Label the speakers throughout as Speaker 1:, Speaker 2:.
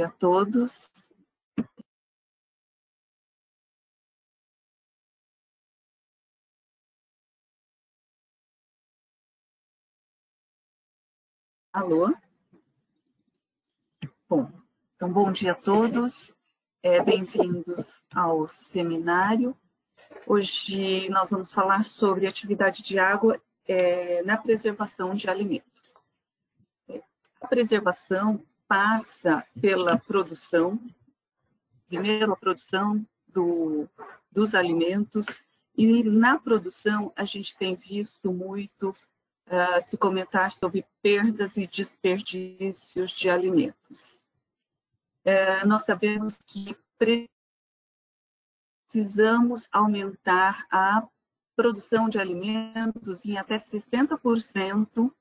Speaker 1: a todos. Alô? Bom, então bom dia a todos, bem-vindos ao seminário. Hoje nós vamos falar sobre atividade de água na preservação de alimentos. A preservação passa pela produção, primeiro a produção dos alimentos, e na produção a gente tem visto muito se comentar sobre perdas e desperdícios de alimentos. Nós sabemos que precisamos aumentar a produção de alimentos em até 60%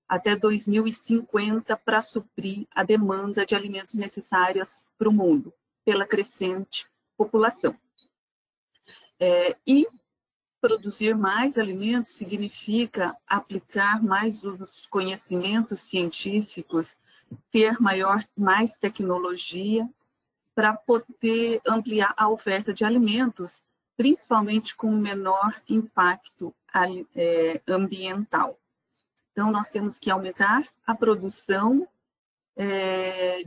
Speaker 1: até 2050 para suprir a demanda de alimentos necessárias para o mundo, pela crescente população. E produzir mais alimentos significa aplicar mais os conhecimentos científicos, ter mais tecnologia para poder ampliar a oferta de alimentos, principalmente com menor impacto ambiental. Então, nós temos que aumentar a produção,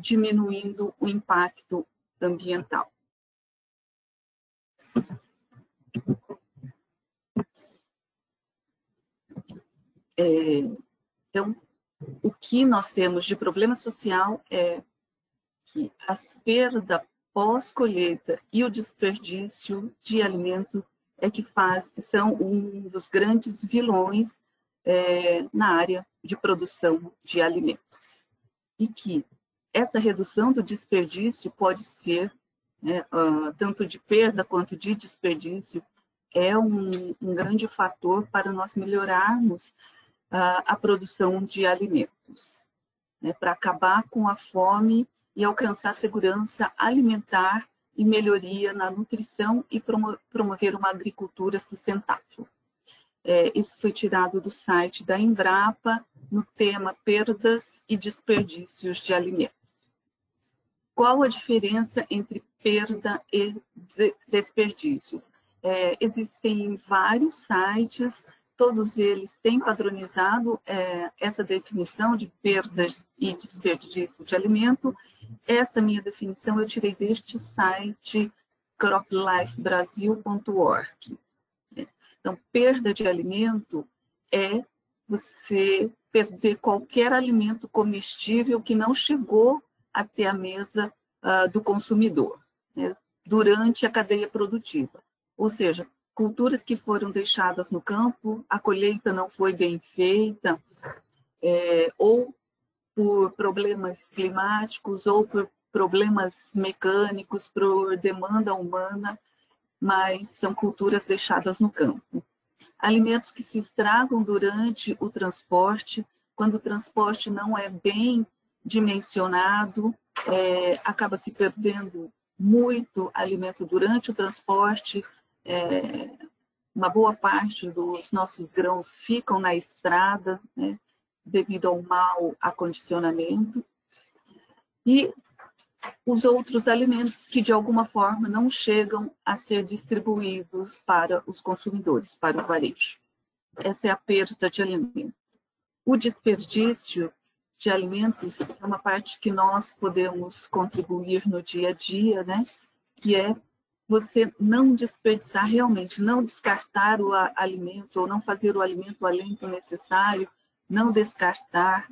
Speaker 1: diminuindo o impacto ambiental. Então, o que nós temos de problema social é que as perdas pós-colheita e o desperdício de alimento são um dos grandes vilões na área de produção de alimentos. E que essa redução do desperdício pode ser, tanto de perda quanto de desperdício, é um grande fator para nós melhorarmos a produção de alimentos, para acabar com a fome e alcançar segurança alimentar e melhoria na nutrição e promover uma agricultura sustentável. Isso foi tirado do site da Embrapa, no tema Perdas e Desperdícios de Alimentos. Qual a diferença entre perda e desperdícios? Existem vários sites, todos eles têm padronizado essa definição de perdas e desperdício de alimento. Esta minha definição eu tirei deste site croplifebrasil.org. Então, perda de alimento é você perder qualquer alimento comestível que não chegou até a mesa do consumidor, durante a cadeia produtiva. Ou seja, culturas que foram deixadas no campo, a colheita não foi bem feita, ou por problemas climáticos, ou por problemas mecânicos, por demanda humana, mas são culturas deixadas no campo. Alimentos que se estragam durante o transporte, quando o transporte não é bem dimensionado, acaba se perdendo muito alimento durante o transporte, uma boa parte dos nossos grãos ficam na estrada, devido ao mau acondicionamento. E os outros alimentos que, de alguma forma, não chegam a ser distribuídos para os consumidores, para o varejo. Essa é a perda de alimento. O desperdício de alimentos é uma parte que nós podemos contribuir no dia a dia, que é você não desperdiçar realmente, não descartar o alimento, ou não fazer o alimento além do necessário, não descartar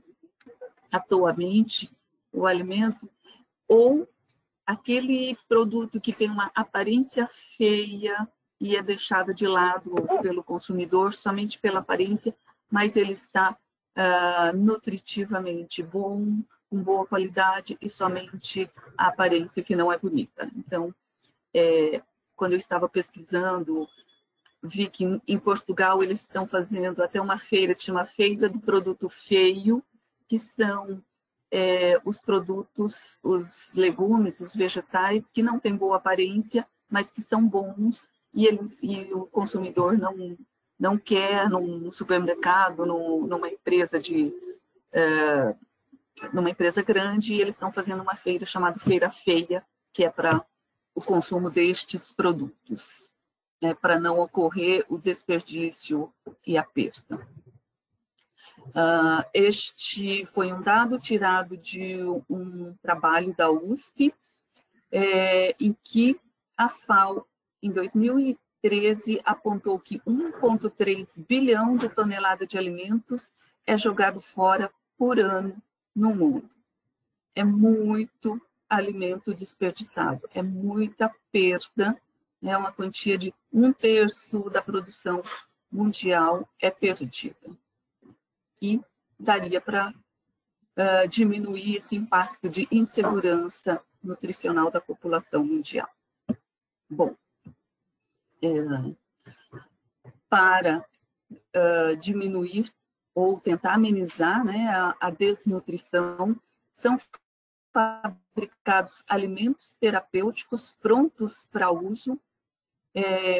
Speaker 1: atoamente o alimento, ou aquele produto que tem uma aparência feia e é deixado de lado pelo consumidor somente pela aparência, mas ele está nutritivamente bom, com boa qualidade, e somente a aparência que não é bonita. Então, quando eu estava pesquisando, vi que em Portugal eles estão fazendo até uma feira que chama Feira do Produto Feio, que são os produtos, os legumes, os vegetais que não têm boa aparência, mas que são bons, e o consumidor não quer num supermercado, numa empresa de numa empresa grande, e eles estão fazendo uma feira chamada Feira Feia, que é para o consumo destes produtos, né, para não ocorrer o desperdício e a perda. Este foi um dado tirado de um trabalho da USP, em que a FAO, em 2013, apontou que 1,3 bilhão de toneladas de alimentos é jogado fora por ano no mundo. É muito alimento desperdiçado, é muita perda, é uma quantia de 1/3 da produção mundial é perdida. E daria para diminuir esse impacto de insegurança nutricional da população mundial. Bom, para diminuir ou tentar amenizar, né, a desnutrição, são fabricados alimentos terapêuticos prontos para uso,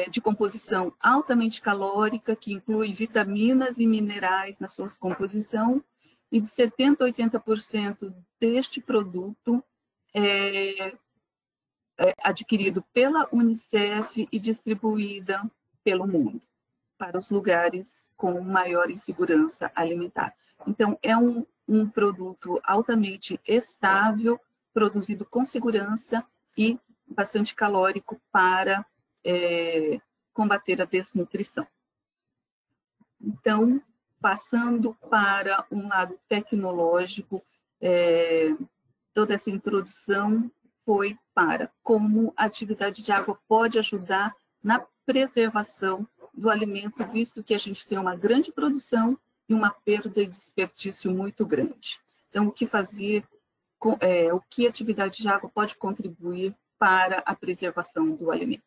Speaker 1: de composição altamente calórica, que inclui vitaminas e minerais na sua composição, e de 70% a 80% deste produto é adquirido pela Unicef e distribuída pelo mundo, para os lugares com maior insegurança alimentar. Então, é um produto altamente estável, produzido com segurança e bastante calórico para combater a desnutrição. Então, passando para um lado tecnológico, toda essa introdução foi para como a atividade de água pode ajudar na preservação do alimento, visto que a gente tem uma grande produção e uma perda e desperdício muito grande. Então, o que fazer, o que a atividade de água pode contribuir para a preservação do alimento.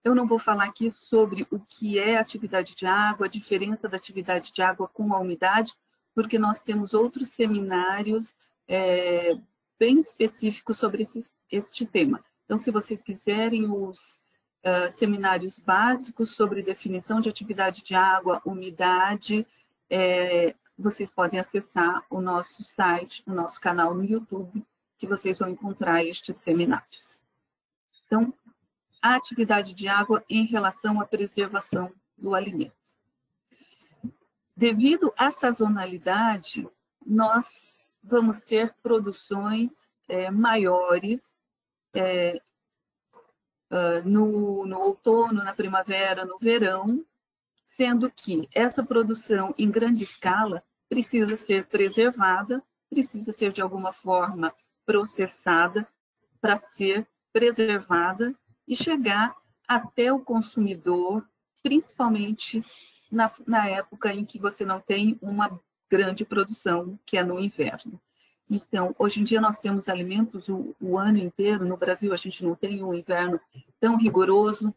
Speaker 1: Eu não vou falar aqui sobre o que é atividade de água, a diferença da atividade de água com a umidade, porque nós temos outros seminários bem específicos sobre este tema. Então, se vocês quiserem os seminários básicos sobre definição de atividade de água, umidade, vocês podem acessar o nosso site, o nosso canal no YouTube, que vocês vão encontrar estes seminários. Então, a atividade de água em relação à preservação do alimento. Devido à sazonalidade, nós vamos ter produções maiores no outono, na primavera, no verão, sendo que essa produção em grande escala precisa ser preservada, precisa ser de alguma forma processada para ser preservada e chegar até o consumidor, principalmente na época em que você não tem uma grande produção, que é no inverno. Então, hoje em dia nós temos alimentos o ano inteiro. No Brasil a gente não tem um inverno tão rigoroso,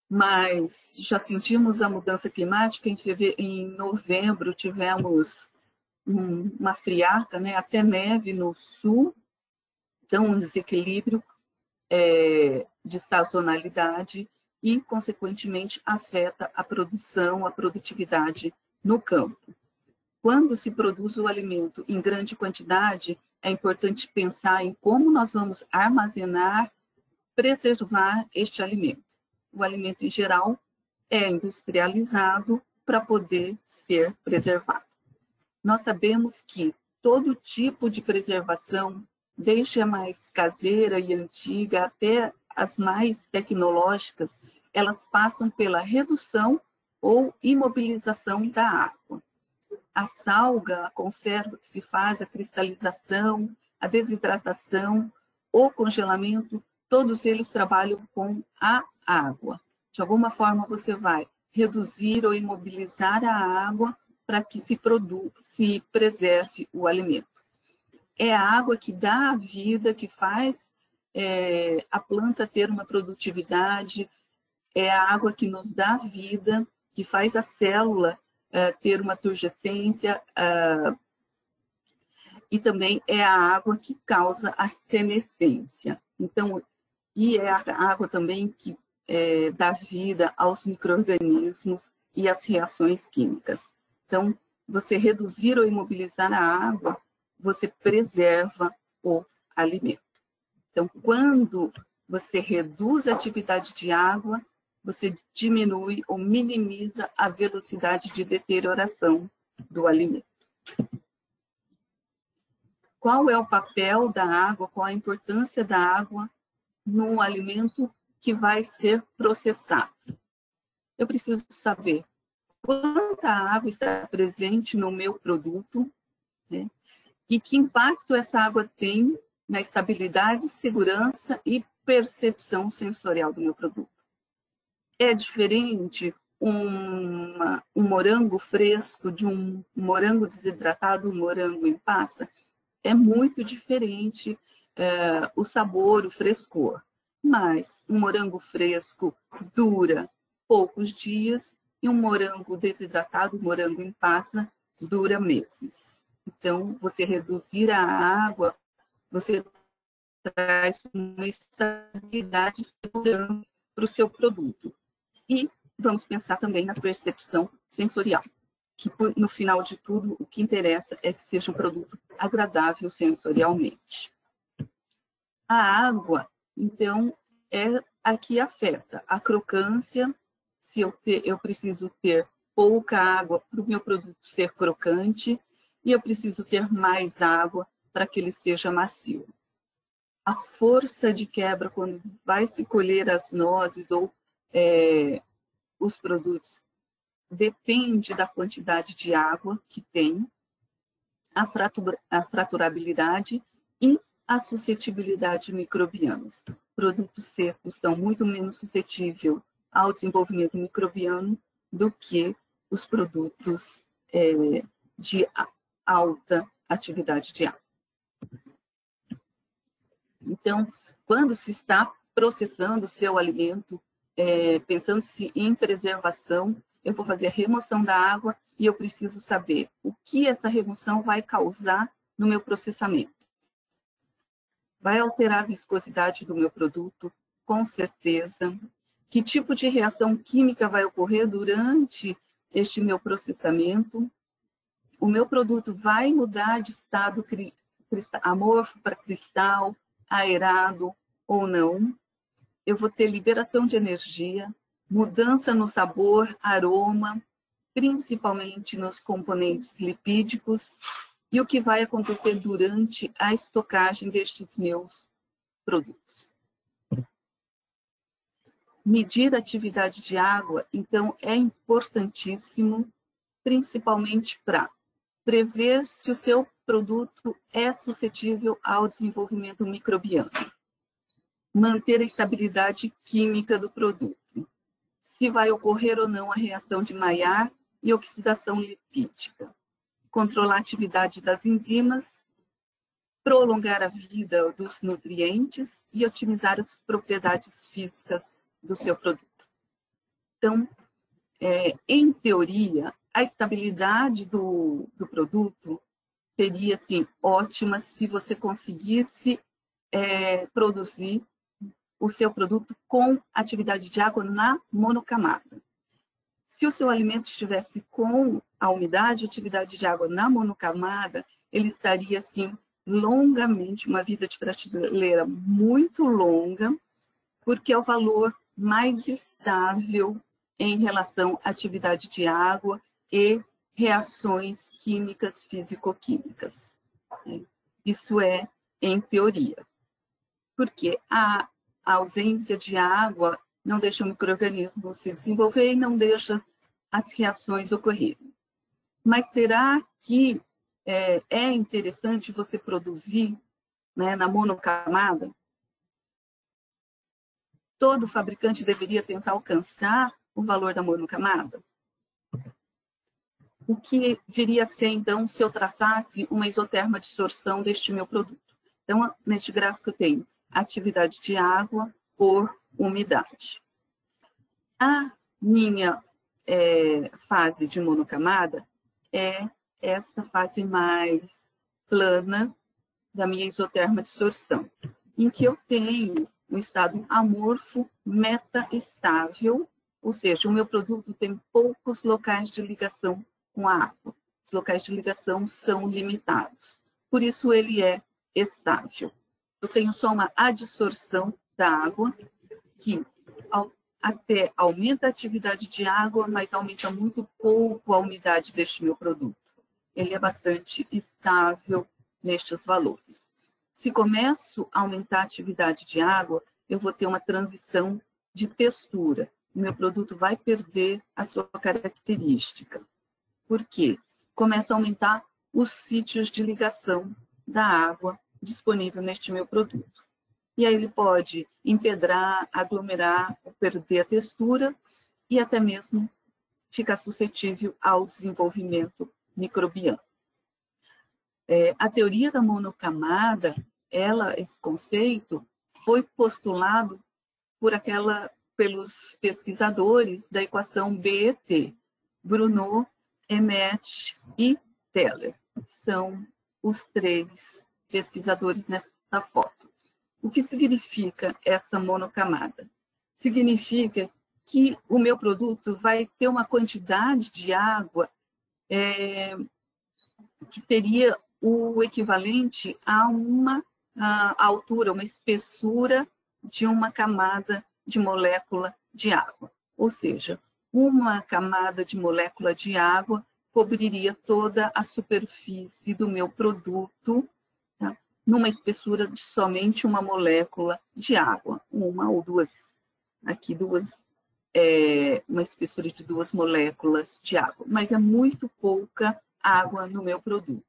Speaker 1: mas já sentimos a mudança climática. Em novembro tivemos uma friaca, né, até neve no sul, então um desequilíbrio de sazonalidade e, consequentemente, afeta a produção, a produtividade no campo. Quando se produz o alimento em grande quantidade, é importante pensar em como nós vamos armazenar, preservar este alimento. O alimento, em geral, é industrializado para poder ser preservado. Nós sabemos que todo tipo de preservação, desde a mais caseira e antiga até as mais tecnológicas, elas passam pela redução ou imobilização da água. A salga, a conserva que se faz, a cristalização, a desidratação, o congelamento, todos eles trabalham com a água. De alguma forma, você vai reduzir ou imobilizar a água para que se preserve o alimento. É a água que dá a vida, que faz a planta ter uma produtividade, é a água que nos dá vida, que faz a célula ter uma turgescência, e também é a água que causa a senescência. Então, e é a água também que dá vida aos micro-organismos e às reações químicas. Então, você reduzir ou imobilizar a água você preserva o alimento. Então, quando você reduz a atividade de água, você diminui ou minimiza a velocidade de deterioração do alimento. Qual é o papel da água, qual a importância da água no alimento que vai ser processado? Eu preciso saber quanta água está presente no meu produto, né? E que impacto essa água tem na estabilidade, segurança e percepção sensorial do meu produto. É diferente um morango fresco de um morango desidratado, um morango em passa? É muito diferente o sabor, o frescor. Mas um morango fresco dura poucos dias e um morango desidratado, um morango em passa, dura meses. Então, você reduzir a água, você traz uma estabilidade segura para o seu produto. E vamos pensar também na percepção sensorial, que no final de tudo, o que interessa é que seja um produto agradável sensorialmente. A água, então, é a que afeta a crocância. Se eu preciso ter pouca água para o meu produto ser crocante, e eu preciso ter mais água para que ele seja macio. A força de quebra, quando vai se colher as nozes ou os produtos, depende da quantidade de água que tem, a fraturabilidade e a suscetibilidade microbianas. Produtos secos são muito menos suscetíveis ao desenvolvimento microbiano do que os produtos de alta atividade de água. Então, quando se está processando o seu alimento, pensando-se em preservação, eu vou fazer a remoção da água e eu preciso saber o que essa remoção vai causar no meu processamento. Vai alterar a viscosidade do meu produto, com certeza. Que tipo de reação química vai ocorrer durante este meu processamento? O meu produto vai mudar de estado amorfo para cristal, aerado ou não? Eu vou ter liberação de energia, mudança no sabor, aroma, principalmente nos componentes lipídicos, e o que vai acontecer durante a estocagem destes meus produtos. Medir a atividade de água, então, é importantíssimo, principalmente para prever se o seu produto é suscetível ao desenvolvimento microbiano. Manter a estabilidade química do produto. Se vai ocorrer ou não a reação de Maillard e oxidação lipídica. Controlar a atividade das enzimas, prolongar a vida dos nutrientes e otimizar as propriedades físicas do seu produto. Então, em teoria, a estabilidade do produto seria assim, ótima se você conseguisse produzir o seu produto com atividade de água na monocamada. Se o seu alimento estivesse com a umidade, atividade de água na monocamada, ele estaria assim longamente, uma vida de prateleira muito longa, porque é o valor mais estável em relação à atividade de água e reações químicas, físico-químicas. Isso é em teoria. Porque a ausência de água não deixa o micro-organismo se desenvolver e não deixa as reações ocorrerem. Mas será que é interessante você produzir, né, na monocamada? Todo fabricante deveria tentar alcançar o valor da monocamada? O que viria a ser, então, se eu traçasse uma isoterma dissorção deste meu produto? Então, neste gráfico eu tenho atividade de água por umidade. A minha fase de monocamada é esta fase mais plana da minha isoterma dissorção, em que eu tenho um estado amorfo metaestável, ou seja, o meu produto tem poucos locais de ligação com a água. Os locais de ligação são limitados. por isso ele é estável. Eu tenho só uma adsorção da água, que até aumenta a atividade de água, mas aumenta muito pouco a umidade deste meu produto. Ele é bastante estável nestes valores. Se começo a aumentar a atividade de água, eu vou ter uma transição de textura. O meu produto vai perder a sua característica. Por quê? Começa a aumentar os sítios de ligação da água disponível neste meu produto. E aí ele pode empedrar, aglomerar, perder a textura e até mesmo ficar suscetível ao desenvolvimento microbiano. A teoria da monocamada, esse conceito, foi postulado pelos pesquisadores da equação BET, Bruno, Emmet e Teller. São os 3 pesquisadores nessa foto. O que significa essa monocamada? Significa que o meu produto vai ter uma quantidade de água que seria o equivalente a uma altura, uma espessura de uma camada de molécula de água. Ou seja, uma camada de molécula de água cobriria toda a superfície do meu produto, tá? Numa espessura de somente uma molécula de água, uma ou duas, aqui uma espessura de 2 moléculas de água, mas é muito pouca água no meu produto.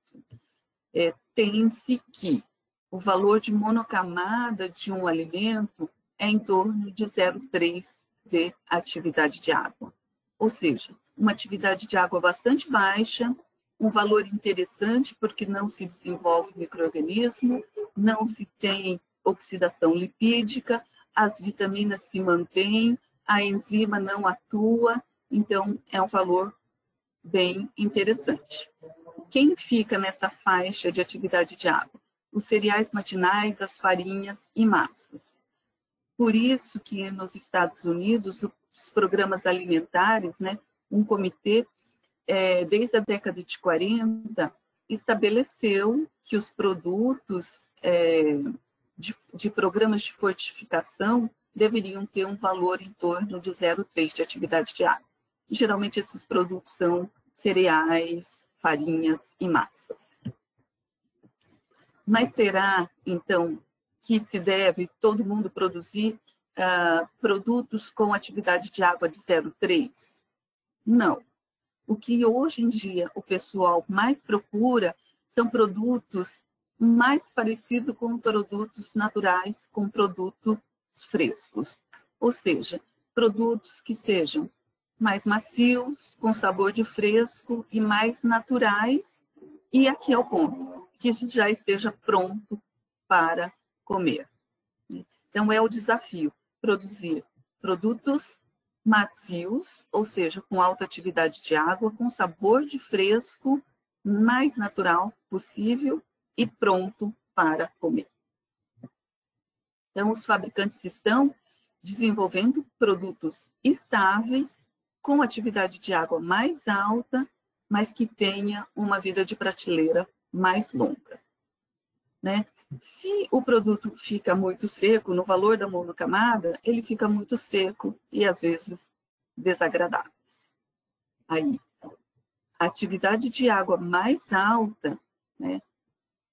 Speaker 1: Tem-se que o valor de monocamada de um alimento é em torno de 0,3 de atividade de água. Ou seja, uma atividade de água bastante baixa, um valor interessante porque não se desenvolve micro-organismo, não se tem oxidação lipídica, as vitaminas se mantêm, a enzima não atua, então é um valor bem interessante. Quem fica nessa faixa de atividade de água? Os cereais matinais, as farinhas e massas. Por isso que nos Estados Unidos, os programas alimentares, né, um comitê, desde a década de 40, estabeleceu que os produtos de programas de fortificação deveriam ter um valor em torno de 0,3 de atividade de água. Geralmente esses produtos são cereais, farinhas e massas. Mas será, então, que se deve todo mundo produzir produtos com atividade de água de 0,3? Não. O que hoje em dia o pessoal mais procura são produtos mais parecidos com produtos naturais, com produtos frescos. Ou seja, produtos que sejam mais macios, com sabor de fresco e mais naturais. E aqui é o ponto, que já esteja pronto para comer. Então, é o desafio, produzir produtos macios, ou seja, com alta atividade de água, com sabor de fresco, mais natural possível e pronto para comer. Então, os fabricantes estão desenvolvendo produtos estáveis, com atividade de água mais alta, mas que tenha uma vida de prateleira mais longa. Né? Se o produto fica muito seco, no valor da monocamada, ele fica muito seco e, às vezes, desagradável. Aí, a atividade de água mais alta, né,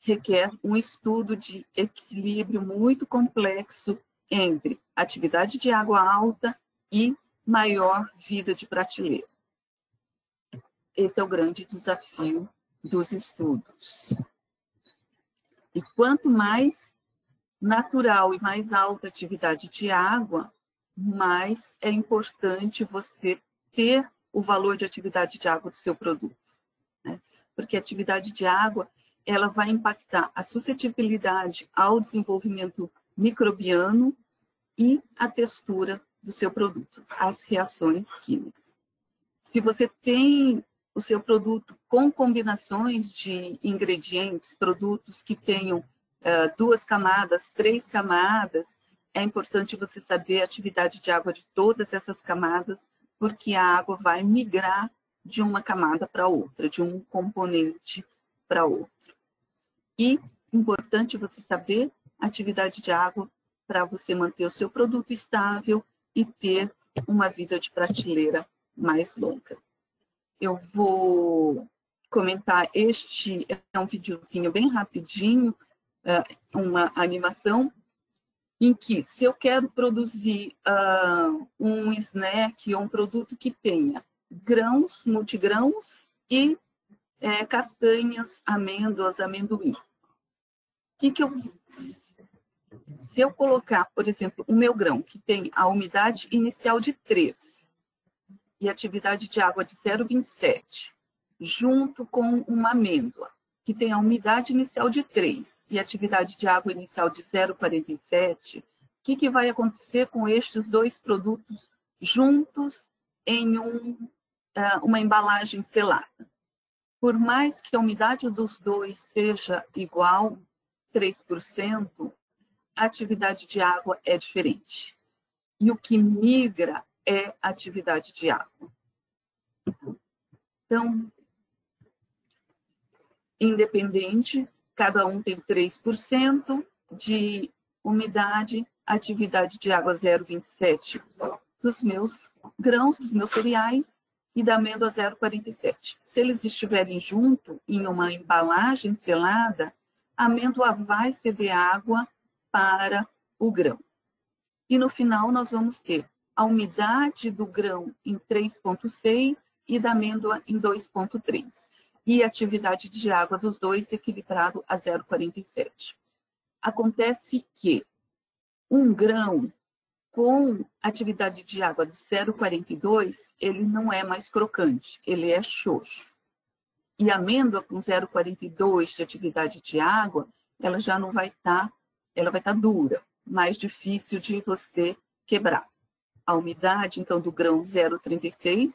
Speaker 1: requer um estudo de equilíbrio muito complexo entre atividade de água alta e maior vida de prateleira. Esse é o grande desafio dos estudos. E quanto mais natural e mais alta atividade de água, mais é importante você ter o valor de atividade de água do seu produto. Né? Porque a atividade de água, ela vai impactar a suscetibilidade ao desenvolvimento microbiano e a textura do seu produto, as reações químicas. Se você tem o seu produto com combinações de ingredientes, produtos que tenham 2 camadas, 3 camadas, é importante você saber a atividade de água de todas essas camadas, porque a água vai migrar de uma camada para outra, de um componente para outro. E importante você saber a atividade de água para você manter o seu produto estável e ter uma vida de prateleira mais longa. Eu vou comentar, este é um videozinho bem rapidinho, uma animação, em que se eu quero produzir um snack ou um produto que tenha grãos, multigrãos e castanhas, amêndoas, amendoim. Se eu colocar, por exemplo, o meu grão, que tem a umidade inicial de 3 e atividade de água de 0,27, junto com uma amêndoa, que tem a umidade inicial de 3 e atividade de água inicial de 0,47, o que vai acontecer com estes dois produtos juntos em uma embalagem selada? Por mais que a umidade dos dois seja igual, 3%, a atividade de água é diferente. E o que migra é a atividade de água. Então, independente, cada um tem 3% de umidade, atividade de água 0,27 dos meus grãos, dos meus cereais, e da amêndoa 0,47. Se eles estiverem junto em uma embalagem selada, a amêndoa vai ceder água para o grão. E no final nós vamos ter a umidade do grão em 3,6 e da amêndoa em 2,3. E a atividade de água dos dois equilibrado a 0,47. Acontece que um grão com atividade de água de 0,42, ele não é mais crocante, ele é xoxo. E a amêndoa com 0,42 de atividade de água, ela já não vai estar, ela vai estar dura, mais difícil de você quebrar. A umidade, então, do grão 0,36,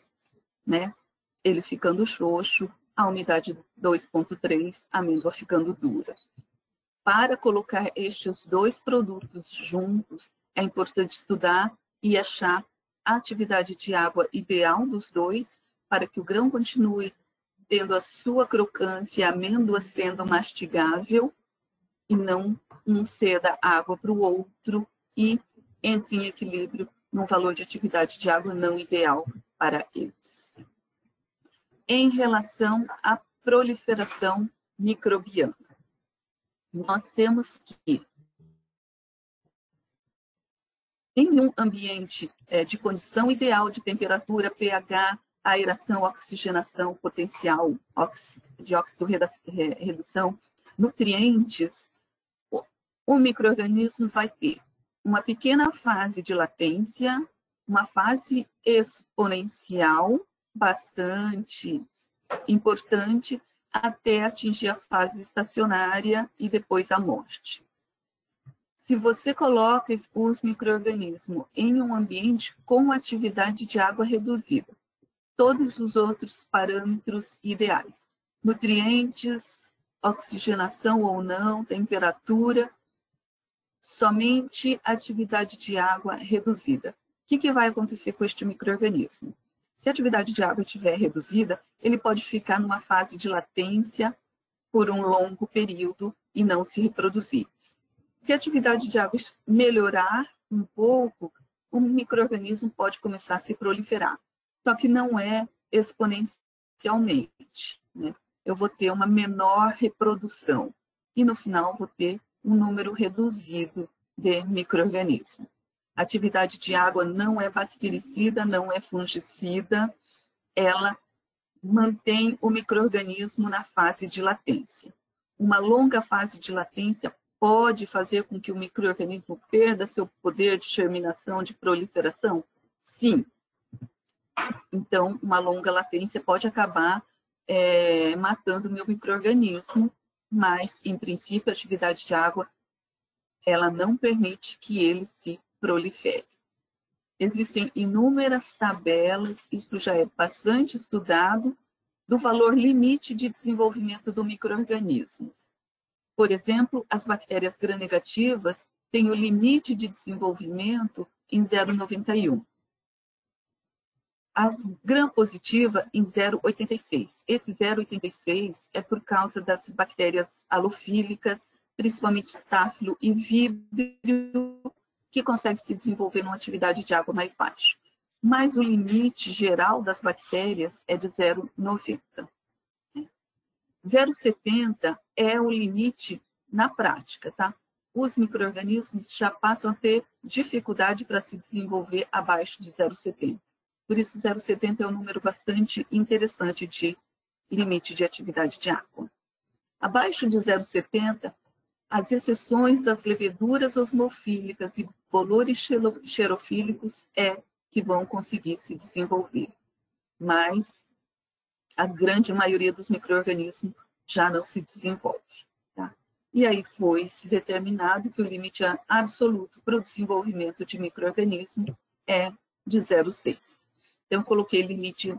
Speaker 1: né, ele ficando xoxo, a umidade 2,3, a amêndoa ficando dura. Para colocar estes dois produtos juntos, é importante estudar e achar a atividade de água ideal dos dois, para que o grão continue tendo a sua crocância, a amêndoa sendo mastigável, e não um ceda água para o outro e entre em equilíbrio num valor de atividade de água não ideal para eles. Em relação à proliferação microbiana, nós temos que, em um ambiente de condição ideal de temperatura, pH, aeração, oxigenação, potencial de óxido-redução, nutrientes, o micro-organismo vai ter uma pequena fase de latência, uma fase exponencial, bastante importante, até atingir a fase estacionária e depois a morte. Se você coloca os micro-organismos em um ambiente com atividade de água reduzida, todos os outros parâmetros ideais, nutrientes, oxigenação ou não, temperatura, somente atividade de água reduzida. O que vai acontecer com este micro-organismo? Se a atividade de água estiver reduzida, ele pode ficar numa fase de latência por um longo período e não se reproduzir. Se a atividade de água melhorar um pouco, o micro-organismo pode começar a se proliferar. Só que não é exponencialmente, né? Eu vou ter uma menor reprodução e no final vou ter um número reduzido de micro-organismos. A atividade de água não é bactericida, não é fungicida, ela mantém o micro-organismo na fase de latência. Uma longa fase de latência pode fazer com que o micro-organismo perda seu poder de germinação, de proliferação? Sim. Então, uma longa latência pode acabar matando o meu micro-organismo, mas, em princípio, a atividade de água ela não permite que ele se prolifere. Existem inúmeras tabelas, isso já é bastante estudado, do valor limite de desenvolvimento do micro-organismo. Por exemplo, as bactérias gram-negativas têm o limite de desenvolvimento em 0,91. A gram-positiva em 0,86. Esse 0,86 é por causa das bactérias halofílicas, principalmente estáfilo e víbrio, que consegue se desenvolver numa atividade de água mais baixa. Mas o limite geral das bactérias é de 0,90. 0,70 é o limite na prática, tá? Os micro-organismos já passam a ter dificuldade para se desenvolver abaixo de 0,70. Por isso, 0,70 é um número bastante interessante de limite de atividade de água. Abaixo de 0,70, as exceções das leveduras osmofílicas e bolores xerofílicos que vão conseguir se desenvolver. Mas a grande maioria dos micro-organismos já não se desenvolve. Tá? E aí foi-se determinado que o limite absoluto para o desenvolvimento de micro-organismo é de 0,6. Então, eu coloquei limite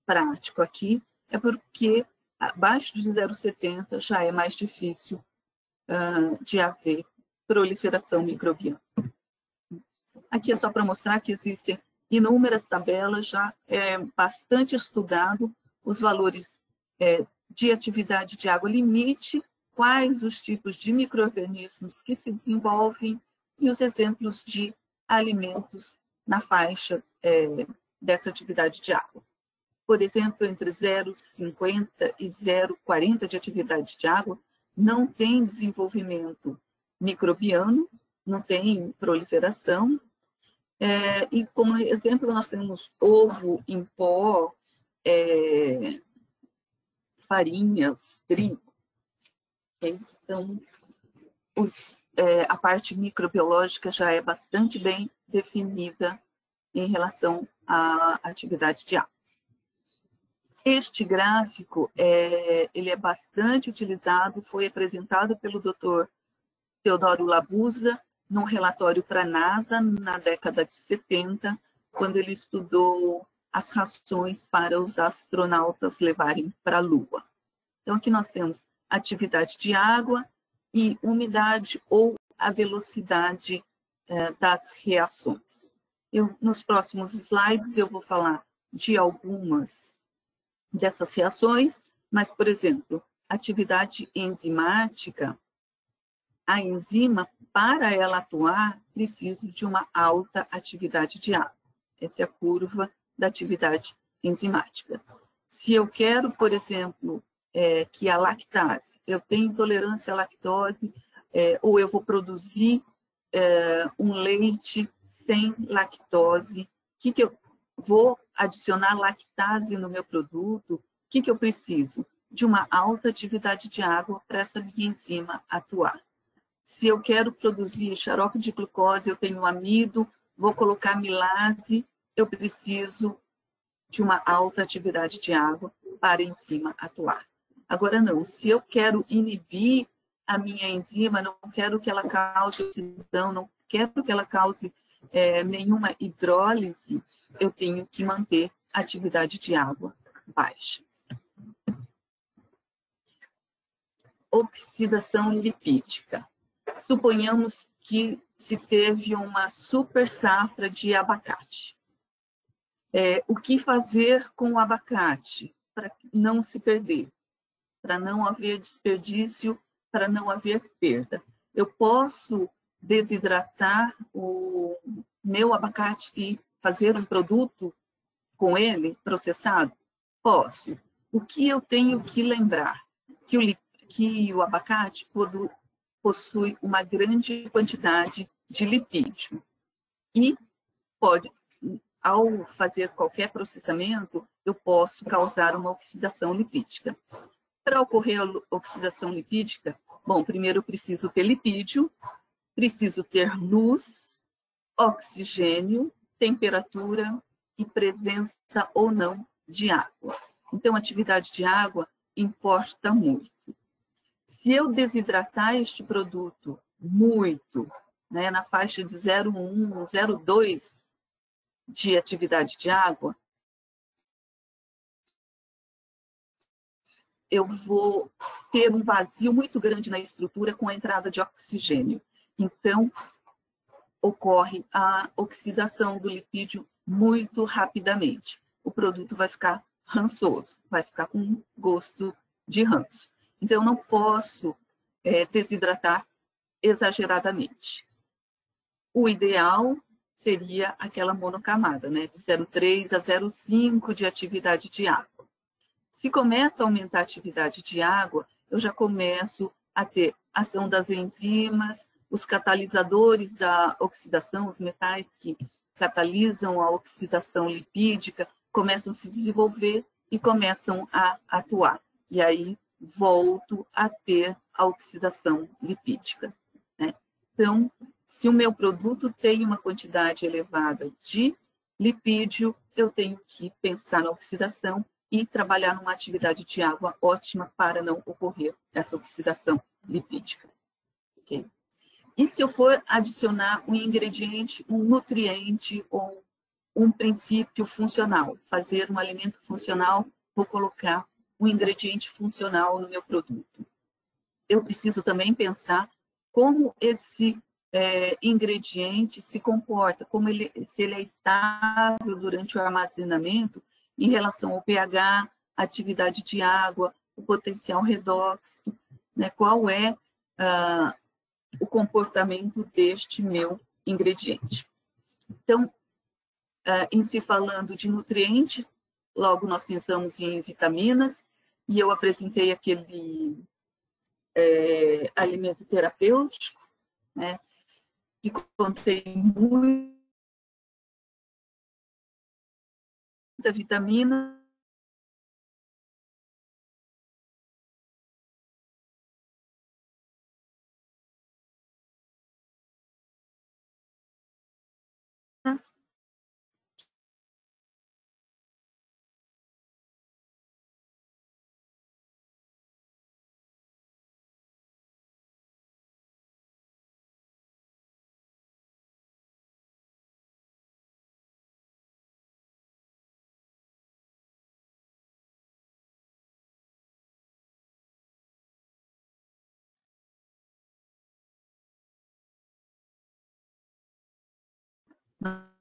Speaker 1: prático aqui, é porque abaixo de 0,70 já é mais difícil de haver proliferação microbiana. Aqui é só para mostrar que existem inúmeras tabelas, já é bastante estudado os valores de atividade de água limite, quais os tipos de micro-organismos que se desenvolvem e os exemplos de alimentos na faixa dessa atividade de água. Por exemplo, entre 0,50 e 0,40 de atividade de água, não tem desenvolvimento microbiano, não tem proliferação. E como exemplo, nós temos ovo em pó, farinhas, trigo. Então, a parte microbiológica já é bastante bem definida em relação à atividade de água. Este gráfico ele é bastante utilizado, foi apresentado pelo Dr. Teodoro Labuza num relatório para a NASA na década de 70, quando ele estudou as rações para os astronautas levarem para a Lua. Então, aqui nós temos atividade de água e umidade ou a velocidade das reações. Nos próximos slides eu vou falar de algumas dessas reações, mas, por exemplo, atividade enzimática, a enzima, para ela atuar, precisa de uma alta atividade de água. Essa é a curva da atividade enzimática. Se eu quero, por exemplo, que a lactase, eu tenho intolerância à lactose, ou eu vou produzir um leite sem lactose, o que eu vou adicionar lactase no meu produto, o que eu preciso? De uma alta atividade de água para essa minha enzima atuar. Se eu quero produzir xarope de glucose, eu tenho amido, vou colocar milase, eu preciso de uma alta atividade de água para a enzima atuar. Agora não, se eu quero inibir a minha enzima, não quero que ela cause oxidação, não quero que ela cause nenhuma hidrólise, eu tenho que manter a atividade de água baixa. Oxidação lipídica. Suponhamos que se teve uma super safra de abacate. O que fazer com o abacate para não se perder, para não haver desperdício, para não haver perda? Eu posso desidratar o meu abacate e fazer um produto com ele processado? Posso. O que eu tenho que lembrar? Que o abacate possui uma grande quantidade de lipídio e ao fazer qualquer processamento, eu posso causar uma oxidação lipídica. Para ocorrer a oxidação lipídica, bom, primeiro eu preciso ter lipídio, preciso ter luz, oxigênio, temperatura e presença ou não de água. Então, a atividade de água importa muito. Se eu desidratar este produto muito, na faixa de 0,1, 0,2 de atividade de água, eu vou ter um vazio muito grande na estrutura com a entrada de oxigênio. Então, ocorre a oxidação do lipídio muito rapidamente. o produto vai ficar rançoso, vai ficar com gosto de ranço. Então, eu não posso desidratar exageradamente. O ideal seria aquela monocamada, né, de 0,3 a 0,5 de atividade de água. Se começa a aumentar a atividade de água, eu já começo a ter ação das enzimas, os catalisadores da oxidação, os metais que catalisam a oxidação lipídica, começam a se desenvolver e começam a atuar. E aí volto a ter a oxidação lipídica, né? Então, se o meu produto tem uma quantidade elevada de lipídio, eu tenho que pensar na oxidação e trabalhar numa atividade de água ótima para não ocorrer essa oxidação lipídica. Okay? E se eu for adicionar um ingrediente, um nutriente ou um princípio funcional, fazer um alimento funcional, vou colocar um ingrediente funcional no meu produto. Eu preciso também pensar como esse ingrediente se comporta, se ele é estável durante o armazenamento em relação ao pH, atividade de água, o potencial redox, né? Qual é o comportamento deste meu ingrediente. Então, em se falando de nutriente, logo nós pensamos em vitaminas, e eu apresentei aquele alimento terapêutico, né, que contém muita vitamina,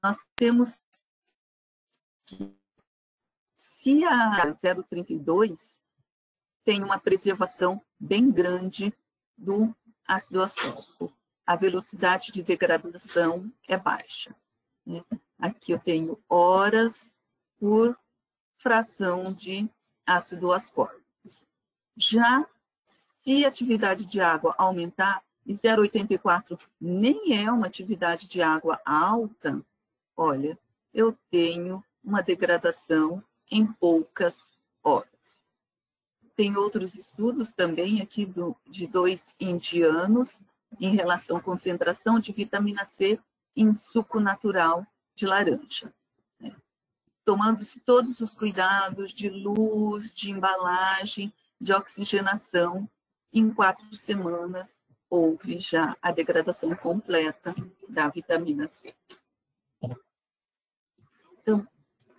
Speaker 1: nós temos que, se a 0,32 tem uma preservação bem grande do ácido ascórbico, a velocidade de degradação é baixa, né? Aqui eu tenho horas por fração de ácido ascórbico. Já se a atividade de água aumentar, e 0,84 nem é uma atividade de água alta, olha, eu tenho uma degradação em poucas horas. Tem outros estudos também aqui de 2 indianos em relação à concentração de vitamina C em suco natural de laranja, né? Tomando-se todos os cuidados de luz, de embalagem, de oxigenação, em 4 semanas houve já a degradação completa da vitamina C. Então,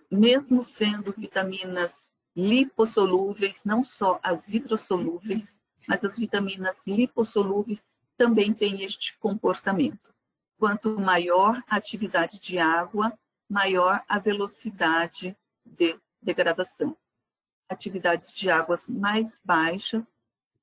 Speaker 1: mesmo sendo vitaminas lipossolúveis, não só as hidrossolúveis, mas as vitaminas lipossolúveis também têm este comportamento. Quanto maior a atividade de água, maior a velocidade de degradação. Atividades de águas mais baixas,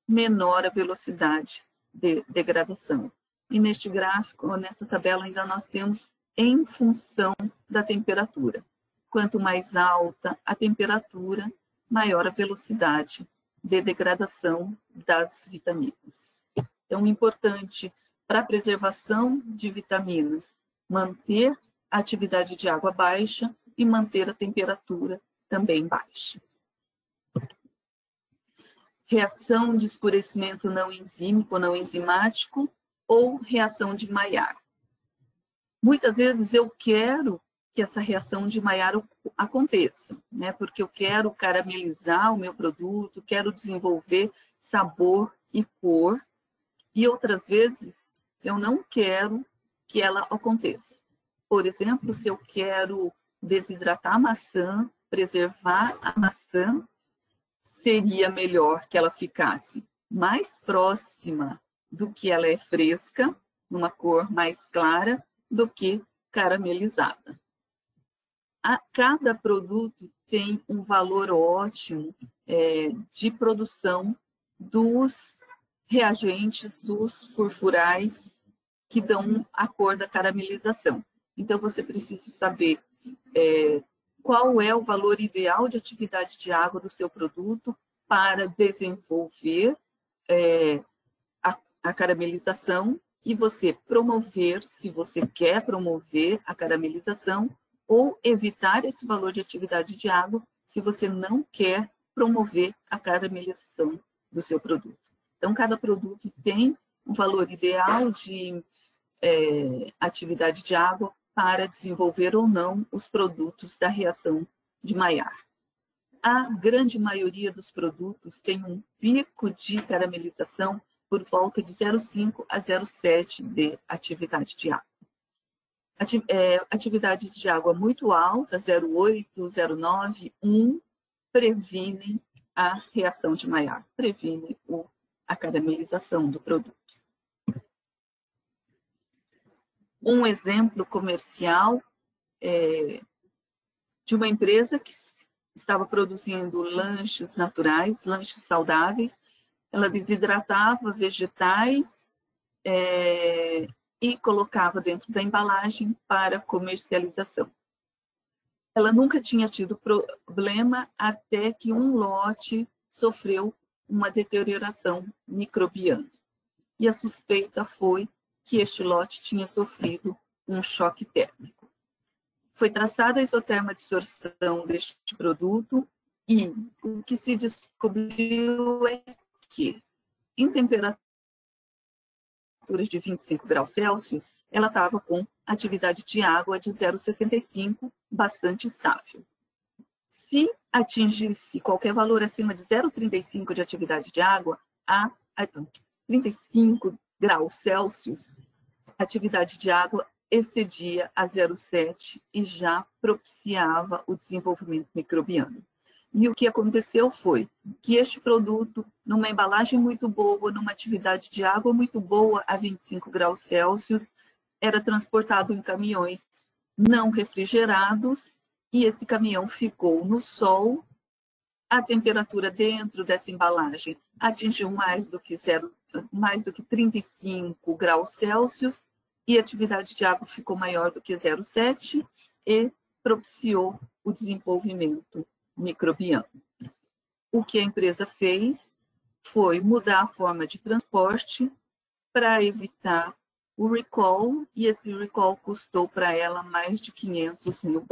Speaker 1: menor a velocidade de degradação. E neste gráfico, nessa tabela, ainda nós temos em função da temperatura. Quanto mais alta a temperatura, maior a velocidade de degradação das vitaminas. Então, importante para a preservação de vitaminas, manter a atividade de água baixa e manter a temperatura também baixa. Reação de escurecimento não enzímico ou não enzimático ou reação de Maillard. Muitas vezes eu quero que essa reação de Maillard aconteça, né? Porque eu quero caramelizar o meu produto, quero desenvolver sabor e cor, e outras vezes eu não quero que ela aconteça. Por exemplo, se eu quero desidratar a maçã, preservar a maçã, seria melhor que ela ficasse mais próxima do que ela é fresca, numa cor mais clara, do que caramelizada. Cada produto tem um valor ótimo de produção dos reagentes, dos furfurais que dão a cor da caramelização. Então, você precisa saber qual é o valor ideal de atividade de água do seu produto para desenvolver a caramelização e você promover, se você quer promover a caramelização, ou evitar esse valor de atividade de água se você não quer promover a caramelização do seu produto. Então, cada produto tem um valor ideal de atividade de água para desenvolver ou não os produtos da reação de Maillard. A grande maioria dos produtos tem um pico de caramelização por volta de 0,5 a 0,7 de atividade de água. Atividades de água muito altas, 0,8, 0,9, 1, previnem a reação de Maillard, previnem a caramelização do produto. Um exemplo comercial de uma empresa que estava produzindo lanches naturais, lanches saudáveis. Ela desidratava vegetais e colocava dentro da embalagem para comercialização. Ela nunca tinha tido problema até que um lote sofreu uma deterioração microbiana. E a suspeita foi que este lote tinha sofrido um choque térmico. Foi traçada a isoterma de absorção deste produto e o que se descobriu é que, em temperaturas de 25 graus Celsius, ela estava com atividade de água de 0,65, bastante estável. Se atingisse qualquer valor acima de 0,35 de atividade de água, a 35 graus Celsius, a atividade de água excedia a 0,7 e já propiciava o desenvolvimento microbiano. E o que aconteceu foi que este produto, numa embalagem muito boa, numa atividade de água muito boa, a 25 graus Celsius, era transportado em caminhões não refrigerados e esse caminhão ficou no sol. A temperatura dentro dessa embalagem atingiu mais do que 35 graus Celsius e a atividade de água ficou maior do que 0,7 e propiciou o desenvolvimento microbiano. O que a empresa fez foi mudar a forma de transporte para evitar o recall, e esse recall custou para ela mais de $500 mil,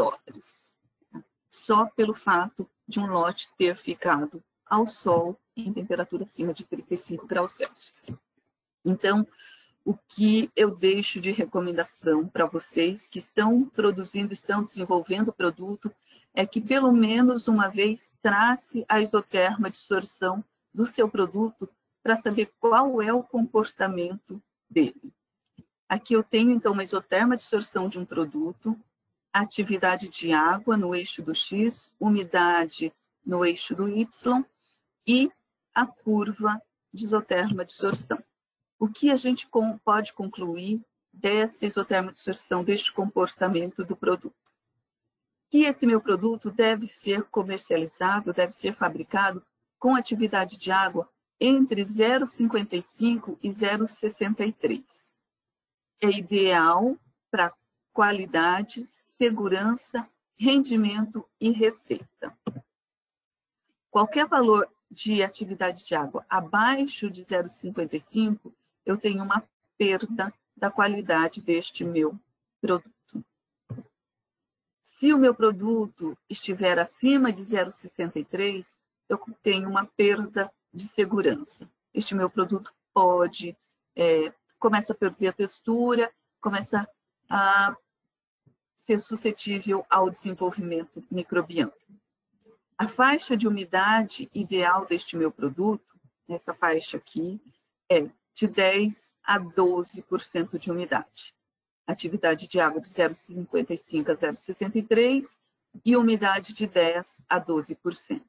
Speaker 1: só pelo fato de um lote ter ficado ao sol em temperatura acima de 35 graus Celsius. Então, o que eu deixo de recomendação para vocês que estão produzindo, estão desenvolvendo o produto, é que pelo menos uma vez trace a isoterma de absorção do seu produto para saber qual é o comportamento dele. Aqui eu tenho, então, uma isoterma de absorção de um produto, atividade de água no eixo do X, umidade no eixo do Y e a curva de isoterma de absorção. O que a gente pode concluir dessa isoterma de absorção, deste comportamento do produto? Que esse meu produto deve ser comercializado, deve ser fabricado com atividade de água entre 0,55 e 0,63. É ideal para qualidade, segurança, rendimento e receita. Qualquer valor de atividade de água abaixo de 0,55, eu tenho uma perda da qualidade deste meu produto. Se o meu produto estiver acima de 0,63, eu tenho uma perda de segurança. Este meu produto começa a perder a textura, começa a ser suscetível ao desenvolvimento microbiano. A faixa de umidade ideal deste meu produto, essa faixa aqui, é de 10 a 12% de umidade. Atividade de água de 0,55 a 0,63 e umidade de 10 a 12%.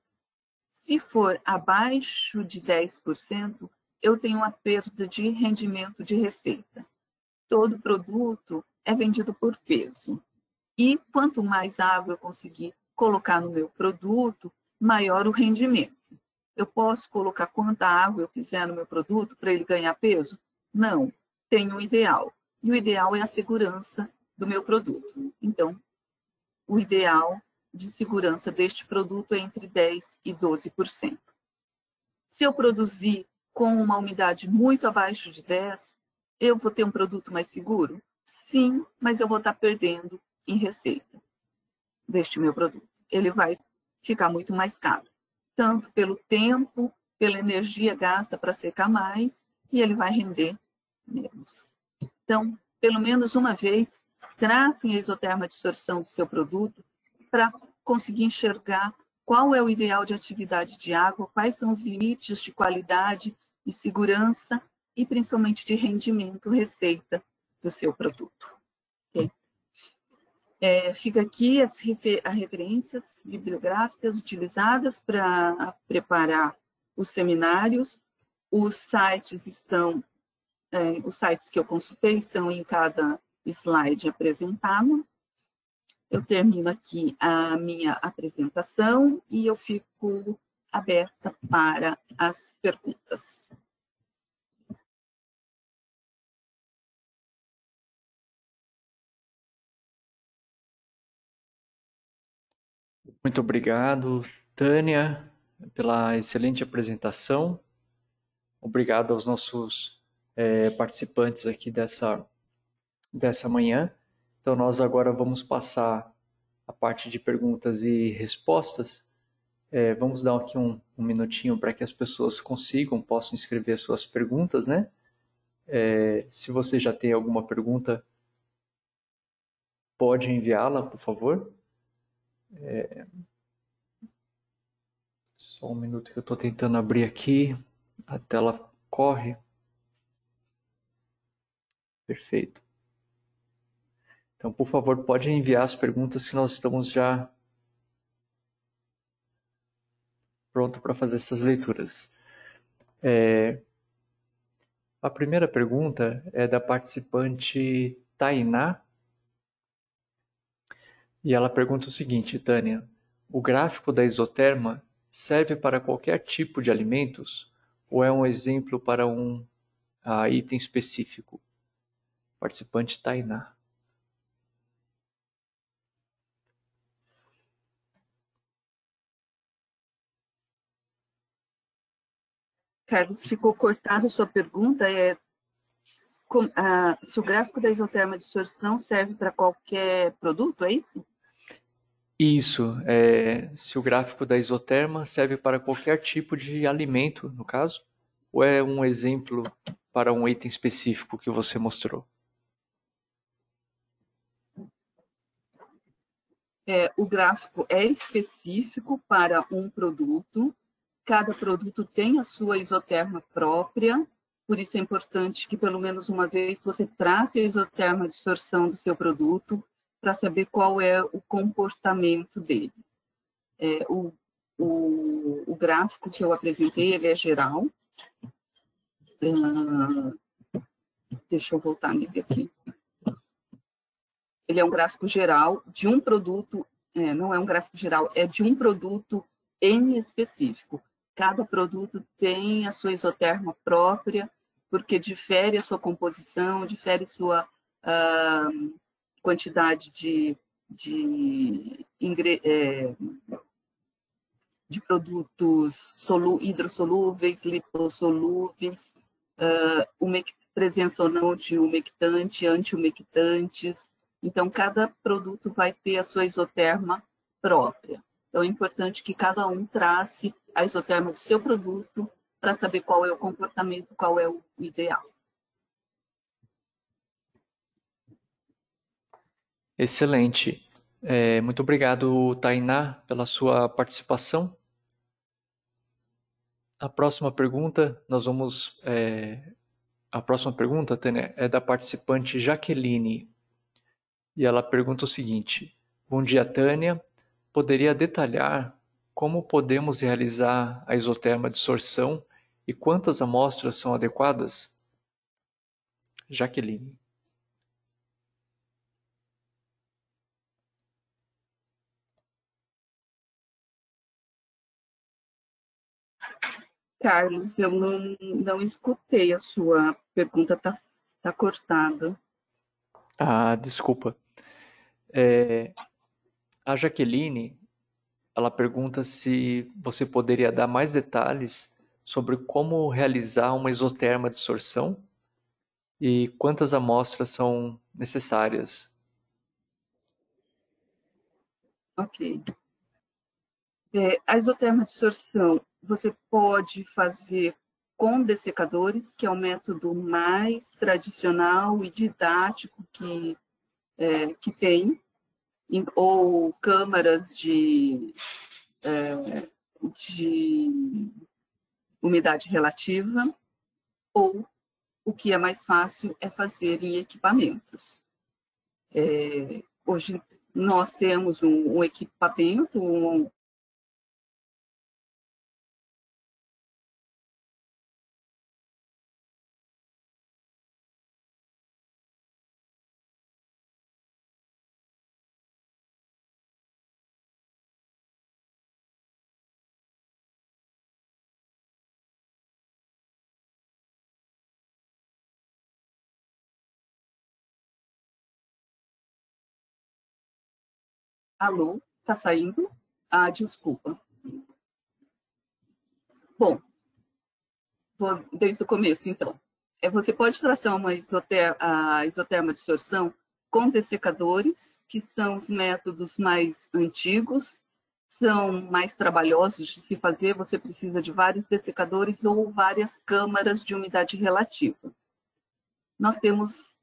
Speaker 1: Se for abaixo de 10%, eu tenho uma perda de rendimento de receita. Todo produto é vendido por peso. E quanto mais água eu conseguir colocar no meu produto, maior o rendimento. Eu posso colocar quanta água eu quiser no meu produto para ele ganhar peso? Não, tem um ideal. E o ideal é a segurança do meu produto. Então, o ideal de segurança deste produto é entre 10% e 12%. Se eu produzir com uma umidade muito abaixo de 10%, eu vou ter um produto mais seguro? Sim, mas eu vou estar perdendo em receita deste meu produto. Ele vai ficar muito mais caro, tanto pelo tempo, pela energia gasta para secar mais, e ele vai render menos. Então, pelo menos uma vez, tracem a isoterma dissorção do seu produto para conseguir enxergar qual é o ideal de atividade de água, quais são os limites de qualidade e segurança e principalmente de rendimento, receita do seu produto. Okay? Fica aqui as referências bibliográficas utilizadas para preparar os seminários. Os sites que eu consultei estão em cada slide apresentado. Eu termino aqui a minha apresentação e eu fico aberta para as perguntas.
Speaker 2: Muito obrigado, Tânia, pela excelente apresentação. Obrigado aos nossos participantes aqui dessa manhã. Então, nós agora vamos passar a parte de perguntas e respostas. Vamos dar aqui um minutinho para que as pessoas possam escrever suas perguntas, né? Se você já tem alguma pergunta, pode enviá-la, por favor. Só um minuto que eu estou tentando abrir aqui. A tela corre. Perfeito. Então, por favor, pode enviar as perguntas que nós estamos já pronto para fazer essas leituras. A primeira pergunta é da participante Tainá. E ela pergunta o seguinte, Tânia: o gráfico da isoterma serve para qualquer tipo de alimentos ou é um exemplo para um item específico? Participante Tainá.
Speaker 1: Carlos, ficou cortada a sua pergunta. Se o gráfico da isoterma dissorção serve para qualquer produto, é isso?
Speaker 2: Isso, se o gráfico da isoterma serve para qualquer tipo de alimento, no caso, ou é um exemplo para um item específico que você mostrou?
Speaker 1: O gráfico é específico para um produto, cada produto tem a sua isoterma própria, por isso é importante que pelo menos uma vez você trace a isoterma dissorção do seu produto para saber qual é o comportamento dele. O gráfico que eu apresentei, ele é geral. Deixa eu voltar nele aqui. Ele é um gráfico geral de um produto, não é um gráfico geral, é de um produto em específico. Cada produto tem a sua isoterma própria, porque difere a sua composição, difere sua quantidade de produtos hidrossolúveis, lipossolúveis, presença ou não de umectante, antiumectantes. Então, cada produto vai ter a sua isoterma própria. Então, é importante que cada um trace a isoterma do seu produto para saber qual é o comportamento, qual é o ideal.
Speaker 2: Excelente. Muito obrigado, Tainá, pela sua participação. A próxima pergunta, a próxima pergunta, Tânia, é da participante Jaqueline. E ela pergunta o seguinte: bom dia, Tânia. Poderia detalhar como podemos realizar a isoterma dissorção e quantas amostras são adequadas? Jaqueline.
Speaker 1: Carlos, eu não escutei a sua pergunta, tá cortada.
Speaker 2: Desculpa. A Jaqueline, ela pergunta se você poderia dar mais detalhes sobre como realizar uma isoterma dissorção e quantas amostras são necessárias.
Speaker 1: Ok. A isoterma dissorção você pode fazer com dessecadores, que é o método mais tradicional e didático que tem, ou câmaras de umidade relativa, ou o que é mais fácil é fazer em equipamentos. Hoje nós temos um equipamento, alô, está saindo? Desculpa. Bom, vou desde o começo, então. Você pode traçar a isoterma dissorção com dessecadores, que são os métodos mais antigos, são mais trabalhosos de se fazer, você precisa de vários dessecadores ou várias câmaras de umidade relativa. Nós temos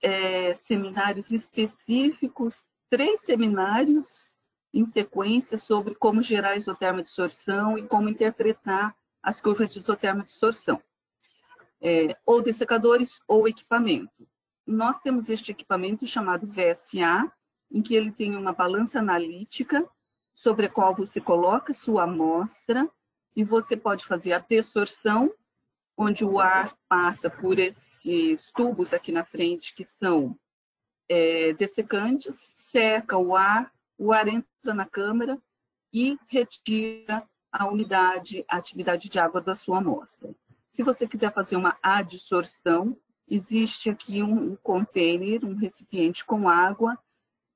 Speaker 1: seminários específicos, 3 seminários em sequência sobre como gerar isoterma dissorção e como interpretar as curvas de isoterma dissorção. Ou dessecadores ou equipamento. Nós temos este equipamento chamado VSA, em que ele tem uma balança analítica sobre a qual você coloca sua amostra e você pode fazer a dissorção, onde o ar passa por esses tubos aqui na frente, que são dessecantes, seca o ar entra na câmara e retira a umidade, a atividade de água da sua amostra. Se você quiser fazer uma adsorção, existe aqui um container, um recipiente com água,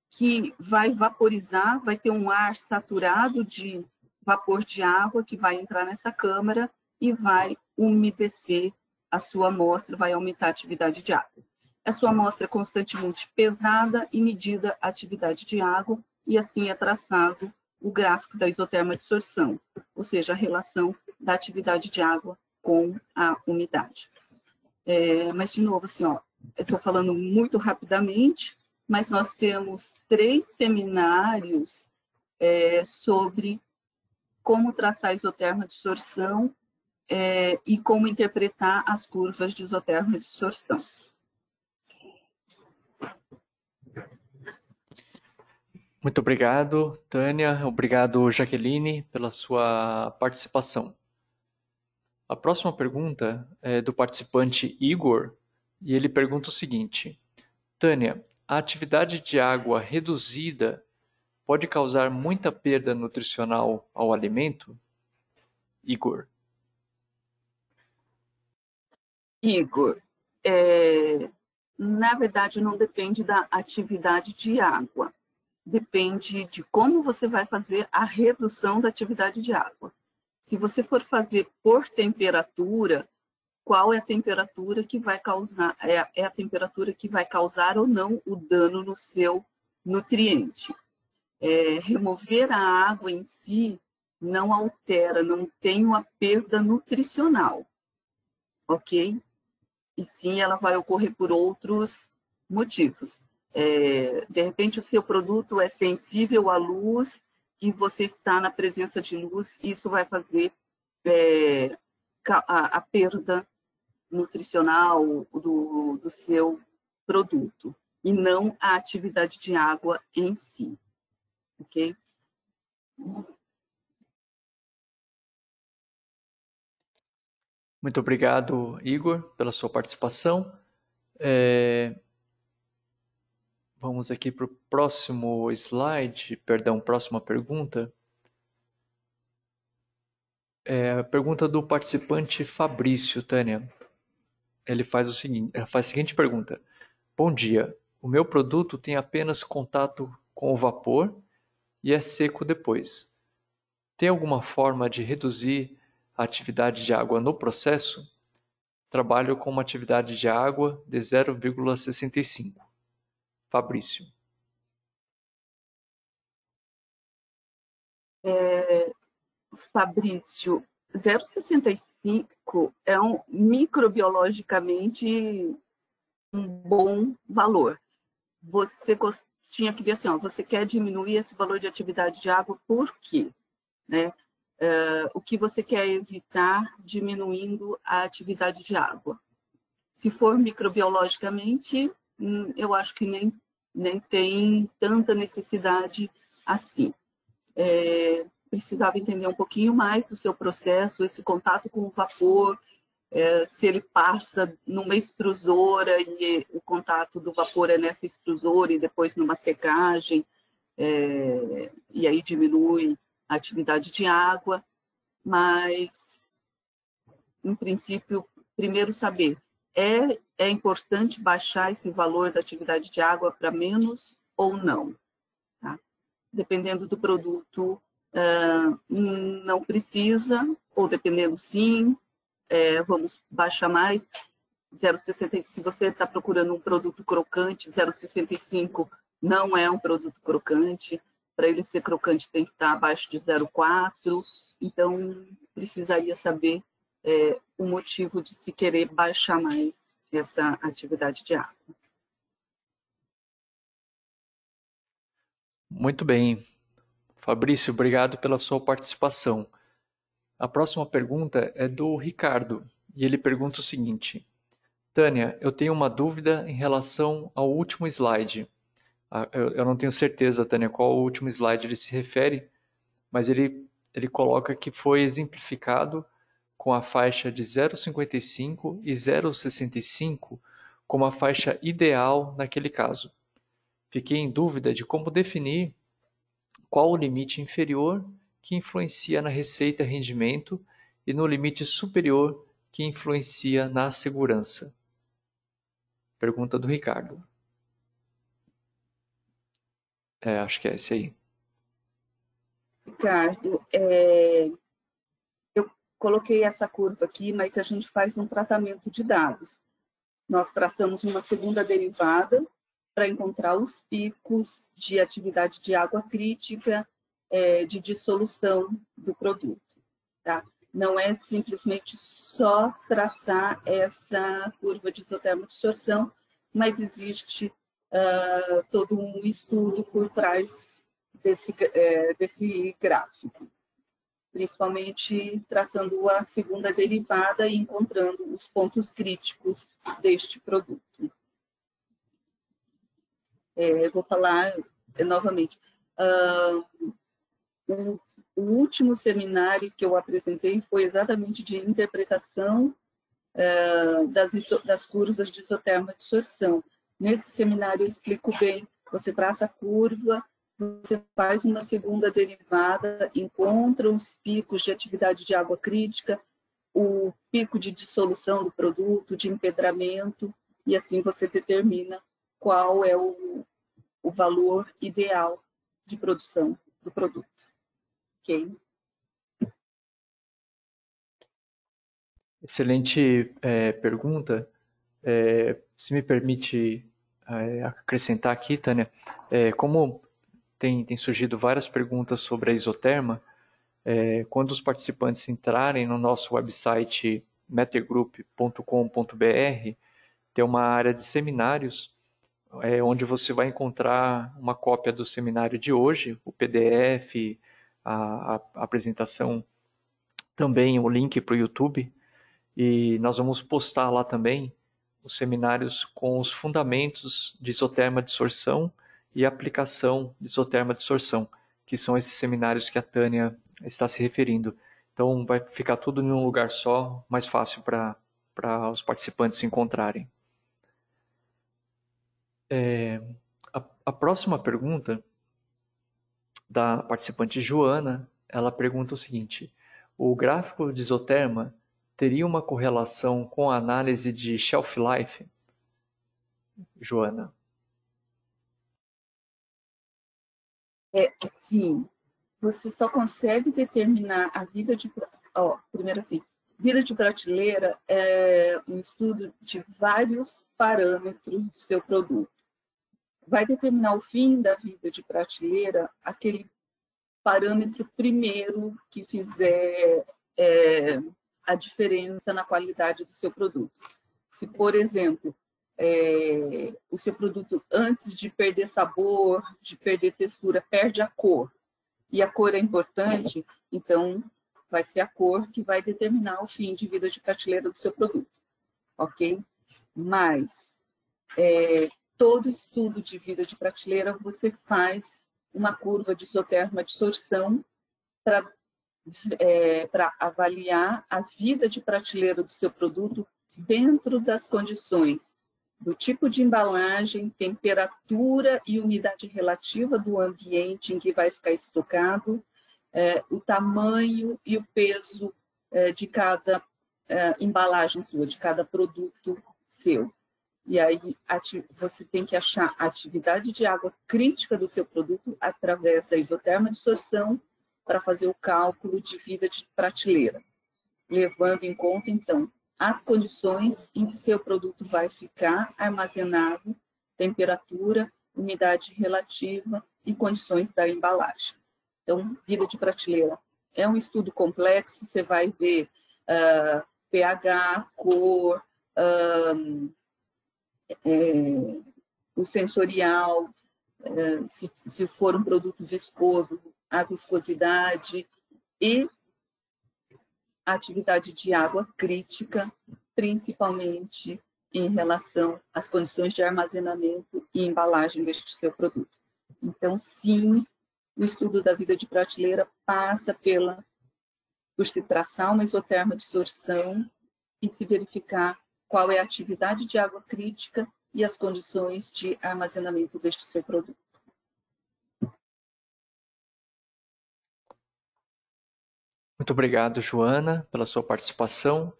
Speaker 1: que vai vaporizar, vai ter um ar saturado de vapor de água que vai entrar nessa câmara e vai umedecer a sua amostra, vai aumentar a atividade de água. A sua amostra é constantemente pesada e medida a atividade de água, e assim é traçado o gráfico da isoterma dissorção, ou seja, a relação da atividade de água com a umidade. Mas, de novo, assim, eu estou falando muito rapidamente, mas nós temos 3 seminários sobre como traçar isoterma dissorção e como interpretar as curvas de isoterma dissorção.
Speaker 2: Muito obrigado, Tânia. Obrigado, Jaqueline, pela sua participação. A próxima pergunta é do participante Igor, e ele pergunta o seguinte: Tânia, a atividade de água reduzida pode causar muita perda nutricional ao alimento? Igor.
Speaker 1: Igor, na verdade, não depende da atividade de água. Depende de como você vai fazer a redução da atividade de água. Se você for fazer por temperatura, qual é a temperatura que vai causar, a temperatura que vai causar ou não o dano no seu nutriente. Remover a água em si não altera, não tem uma perda nutricional, ok? E sim, ela vai ocorrer por outros motivos. De repente, o seu produto é sensível à luz e você está na presença de luz, isso vai fazer a perda nutricional do seu produto, e não a atividade de água em si. Ok?
Speaker 2: Muito obrigado, Igor, pela sua participação. Vamos aqui para o próximo slide, perdão, próxima pergunta. A pergunta do participante Fabrício, Tânia. Ele faz a seguinte pergunta. Bom dia, o meu produto tem apenas contato com o vapor e é seco depois. Tem alguma forma de reduzir a atividade de água no processo? Trabalho com uma atividade de água de 0,65. Fabrício.
Speaker 1: Fabrício, 0,65 é microbiologicamente um bom valor. Você tinha que ver assim, ó, você quer diminuir esse valor de atividade de água por quê? Né? O que você quer evitar diminuindo a atividade de água? Se for microbiologicamente, eu acho que nem tem tanta necessidade assim. Precisava entender um pouquinho mais do seu processo, esse contato com o vapor, se ele passa numa extrusora e o contato do vapor é nessa extrusora e depois numa secagem, e aí diminui a atividade de água, mas, em princípio, primeiro saber, é importante baixar esse valor da atividade de água para menos ou não? Tá? Dependendo do produto, não precisa, ou dependendo sim, vamos baixar mais. 0,65, se você está procurando um produto crocante, 0,65 não é um produto crocante. Para ele ser crocante tem que estar abaixo de 0,4. Então, precisaria saber o motivo de se querer baixar mais essa atividade de água.
Speaker 2: Muito bem. Fabrício, obrigado pela sua participação. A próxima pergunta é do Ricardo, e ele pergunta o seguinte. Tânia, eu tenho uma dúvida em relação ao último slide. Eu não tenho certeza, Tânia, qual o último slide ele se refere, mas ele coloca que foi exemplificado com a faixa de 0,55 e 0,65 como a faixa ideal naquele caso. Fiquei em dúvida de como definir qual o limite inferior que influencia na receita e rendimento e no limite superior que influencia na segurança. Pergunta do Ricardo. Acho que é esse aí.
Speaker 1: Ricardo, eu coloquei essa curva aqui, mas a gente faz um tratamento de dados. Nós traçamos uma segunda derivada para encontrar os picos de atividade de água crítica, de dissolução do produto. Tá? Não é simplesmente só traçar essa curva de isotermodissorção, mas existe todo um estudo por trás desse gráfico, principalmente traçando a segunda derivada e encontrando os pontos críticos deste produto. Vou falar novamente. O último seminário que eu apresentei foi exatamente de interpretação das curvas de isotermodissorção. Nesse seminário eu explico bem, você traça a curva, você faz uma segunda derivada, encontra os picos de atividade de água crítica, o pico de dissolução do produto, de empedramento, e assim você determina qual é o valor ideal de produção do produto. Ok?
Speaker 2: Excelente pergunta. Se me permite acrescentar aqui, Tânia, como tem surgido várias perguntas sobre a isoterma, quando os participantes entrarem no nosso website metergroup.com.br, tem uma área de seminários, onde você vai encontrar uma cópia do seminário de hoje, o PDF, a apresentação, também o link para o YouTube, e nós vamos postar lá também os seminários com os fundamentos de isotermodissorção e aplicação de isotermodissorção, que são esses seminários que a Tânia está se referindo. Então vai ficar tudo em um lugar só, mais fácil para os participantes se encontrarem. A próxima pergunta da participante Joana, ela pergunta o seguinte: o gráfico de isoterma teria uma correlação com a análise de shelf life, Joana?
Speaker 1: Sim, você só consegue determinar a vida de... primeiro assim, vida de prateleira é um estudo de vários parâmetros do seu produto. Vai determinar o fim da vida de prateleira aquele parâmetro primeiro que fizer a diferença na qualidade do seu produto. Se, por exemplo, o seu produto, antes de perder sabor, de perder textura, perde a cor, e a cor é importante, então vai ser a cor que vai determinar o fim de vida de prateleira do seu produto, ok? Mas todo estudo de vida de prateleira, você faz uma curva de isoterma-adsorção para avaliar a vida de prateleira do seu produto dentro das condições do tipo de embalagem, temperatura e umidade relativa do ambiente em que vai ficar estocado, o tamanho e o peso de cada embalagem sua, de cada produto seu. E aí você tem que achar a atividade de água crítica do seu produto através da isoterma-adsorção para fazer o cálculo de vida de prateleira, levando em conta, então, as condições em que seu produto vai ficar armazenado, temperatura, umidade relativa e condições da embalagem. Então, vida de prateleira é um estudo complexo, você vai ver pH, cor, o sensorial, se for um produto viscoso, a viscosidade e a atividade de água crítica, principalmente em relação às condições de armazenamento e embalagem deste seu produto. Então, sim, o estudo da vida de prateleira passa por se traçar uma isoterma-adsorção e se verificar qual é a atividade de água crítica e as condições de armazenamento deste seu produto.
Speaker 2: Muito obrigado, Joana, pela sua participação.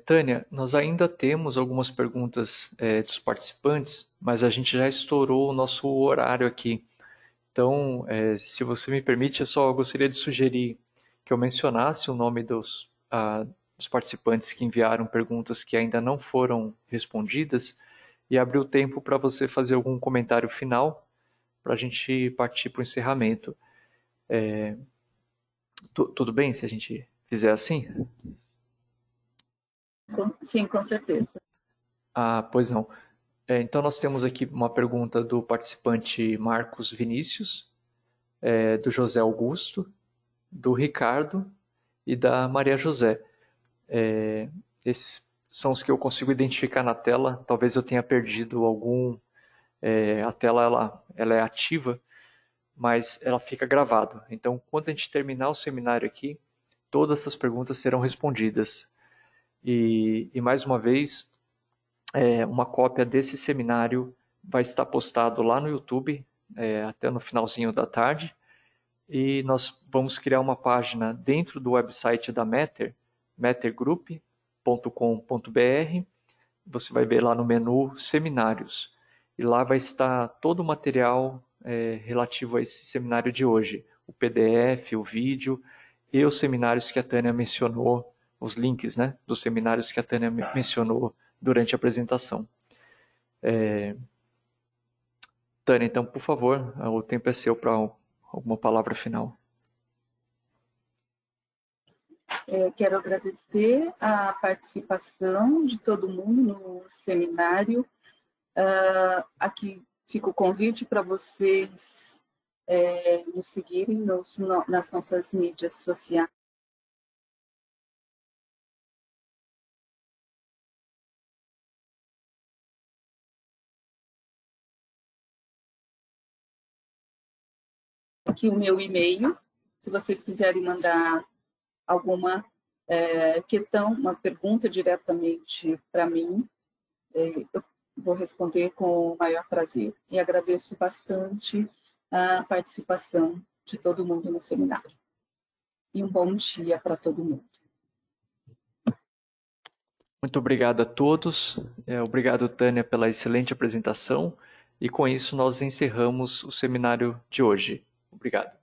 Speaker 2: Tânia, nós ainda temos algumas perguntas dos participantes, mas a gente já estourou o nosso horário aqui. Então, se você me permite, eu só gostaria de sugerir que eu mencionasse o nome dos participantes que enviaram perguntas que ainda não foram respondidas e abrir o tempo para você fazer algum comentário final para a gente partir para o encerramento. Tudo bem se a gente fizer assim?
Speaker 1: Sim, com certeza.
Speaker 2: Pois não. Então, nós temos aqui uma pergunta do participante Marcos Vinícius, do José Augusto, do Ricardo e da Maria José. Esses são os que eu consigo identificar na tela. Talvez eu tenha perdido algum. A tela ela é ativa, mas ela fica gravada. Então, quando a gente terminar o seminário aqui, todas essas perguntas serão respondidas. E mais uma vez, uma cópia desse seminário vai estar postado lá no YouTube, até no finalzinho da tarde. E nós vamos criar uma página dentro do website da Matter, mattergroup.com.br. Você vai ver lá no menu Seminários. E lá vai estar todo o material relativo a esse seminário de hoje. O PDF, o vídeo e os seminários que a Tânia mencionou, os links, né, dos seminários que a Tânia mencionou durante a apresentação. Tânia, então, por favor, o tempo é seu para alguma palavra final.
Speaker 1: Quero agradecer a participação de todo mundo no seminário. Aqui fica o convite para vocês nos seguirem nas nossas mídias sociais. Aqui o meu e-mail, se vocês quiserem mandar alguma questão, uma pergunta diretamente para mim, eu vou responder com o maior prazer. E agradeço bastante a participação de todo mundo no seminário. e um bom dia para todo mundo.
Speaker 2: Muito obrigado a todos. Obrigado, Tânia, pela excelente apresentação. E com isso nós encerramos o seminário de hoje. Obrigado.